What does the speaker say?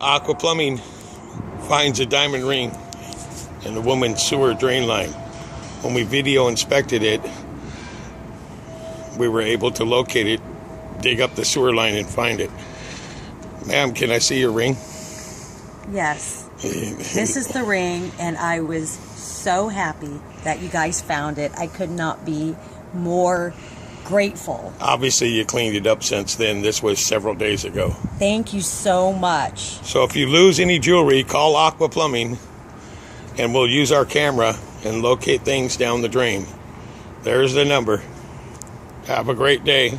Acqua Plumbing finds a diamond ring in the woman's sewer drain line. When we video inspected it, we were able to locate it, dig up the sewer line and find it. Ma'am, can I see your ring? Yes. This is the ring, and I was so happy that you guys found it. I could not be more grateful. Obviously, you cleaned it up since then. This was several days ago. Thank you so much. So if you lose any jewelry, call Acqua Plumbing, and we'll use our camera and locate things down the drain. There's the number. Have a great day.